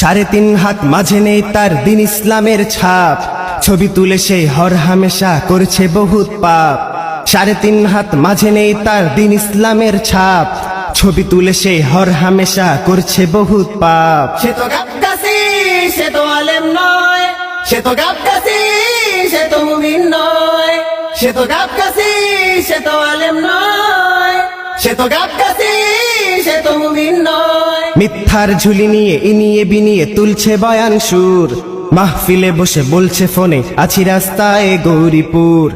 3.5 হাত মাঝে নেই তার দিন ইসলামের ছাপ, ছবি তুলে সে হর হামেশা করছে বহুত পাপ। 3.5 হাত মাঝে নেই তার দিন ইসলামের ছাপ, ছবি তুলে সে হর হামেশা করছে বহুত পাপ। সে তো গাবগাছি, সে তো আলেম নয়, সে তো গাবগাছি, সে তো মুমিন নয়। সে তো গাবগাছি, সে তো আলেম নয়, সে তো গাবগাছি, সে তো মুমিন নয়। মিথ্যার ঝুলি নিয়ে ইনিয়ে বিনিয়ে তুলছে বয়ান সুর, মাহফিলে বসে বলছে ফোনে আছি রাস্তায় গৌরীপুর।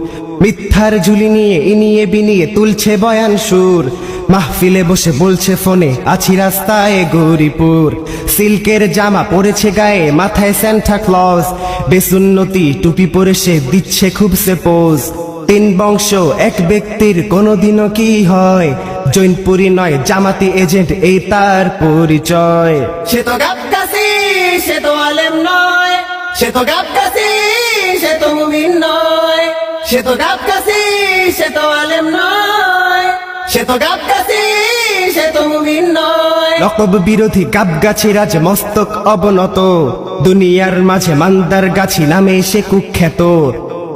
মিথ্যার ঝুলি নিয়ে ইনিয়ে বিনিয়ে তুলছে বয়ান সুর, মাহফিলে বসে বলছে ফোনে আছি রাস্তায় গৌরীপুর। সিল্কের জামা পরেছে গায়ে, মাথায় স্যান্টা ক্লজ, বেসুন্নতি টুপি পরে সে দিচ্ছে খুব সে পোজ। 3 বংশ এক ব্যক্তির কোনদিনও কি হয়, জৈনপুরি নয় জামাতি এজেন্ট এই তার পরিচয়। সে তো গাবগাছি, সে তো আলেম নয়, সে তো গাবগাছি, সে তো মুমিন নয়। সে তো গাবগাছি, সে তো আলেম নয়, সে তো গাবগাছি, সে তো মুমিন নয়। লকব বিরোধী গাবগাছি রাজ মস্তক অবনত, দুনিয়ার মাঝে মান্দার গাছি নামে সে কুখ্যাত।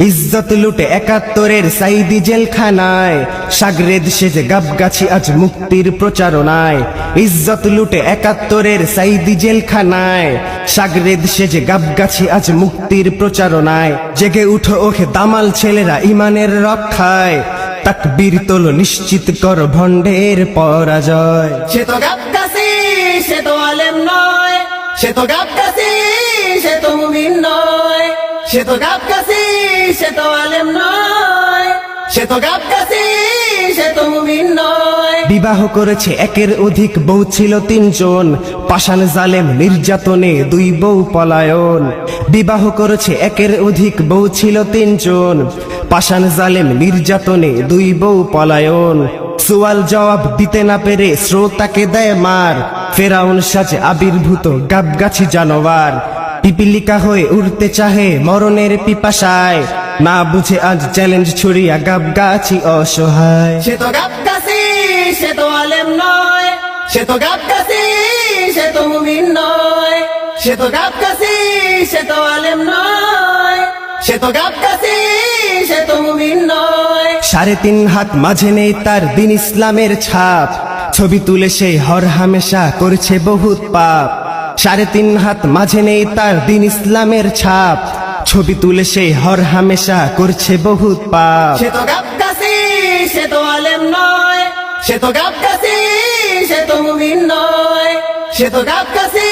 ইজ্জত লুটে 71-এর সাইদি জেলখানায়, সাগরেদ সেজে গাবগাছি আজ মুক্তির প্রচারণায়। ইজ্জত লুটে 71-এর সাইদি জেলখানায়, সাগরেদ সেজে গাবগাছি আজ মুক্তির প্রচারণায়। জেগে উঠো ওকে দামাল ছেলেরা ইমানের রক্ষায়, তাকবীর তোলো নিশ্চিত কর ভণ্ডের পরাজয়। সে তো গাবগাছি, সে তো আলেম নয়, সে তো গাবগাছি, সে তো মুমিন নয়। সে তো গাবগাছি, সে তো আলেম নয়, সে তো গাবগাছি, সে তো মুমিন নয়। বিবাহ করেছে 1-এর অধিক, বউ ছিল 3 জন, পাষাণ জালেম নির্যাতনে 2 বউ পলায়ন। বিবাহ করেছে 1-এর অধিক, বউ ছিল 3 জন, পাষাণ জালেম নির্যাতনে 2 বউ পলায়ন। সওয়াল জবাব দিতে না পেরে শ্রোতাকে দেয় মার, ফেরাউন সাজে আবির্ভূত গাবগাছি জানোয়ার। পিপিলিকা হয়ে উড়তে চাহে মরণের পিপাসায়, না বুঝে আজ চ্যালেঞ্জ ছড়িয়া গাবগাছি অসহায়। সে তো গাবগাছি, সে তো আলেম নয়, সে তো গাবগাছি, সে তো মুমিন নয়। সে তো গাবগাছি, সে তো আলেম নয়, সে তো গাবগাছি, সে তো মুমিন নয়। 3.5 হাত মাঝে নেই তার দিন ইসলামের ছাপ, ছবি তুলে সে হর হামেশা করছে বহুত পাপ। 3.5 হাত মাঝে নেই তার দিন ইসলামের ছাপ, ছবি তুলে সে হর হামেশা করছে বহুত পাপ। সে তো গাবগাছি, সে তো আলেম নয়, সে তো গাবগাছি, সে তো মুমিন নয়। সে তো গাবগাছি,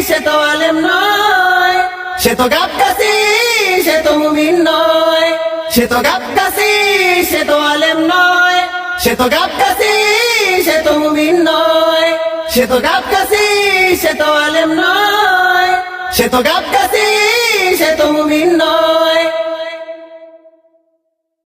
সে তো আলেম নয়, সে তো গাবগাছি, সে তো মুমিন নয়। সে তো গাবগাছি, সে তো আলেম নয়, সে তো গাবগাছি, সে তো মুমিন নয়। সে তো গাবগাছি, সে তো আলেম নয়, সে তো গাবগাছি, সে তো মুমিন নয়।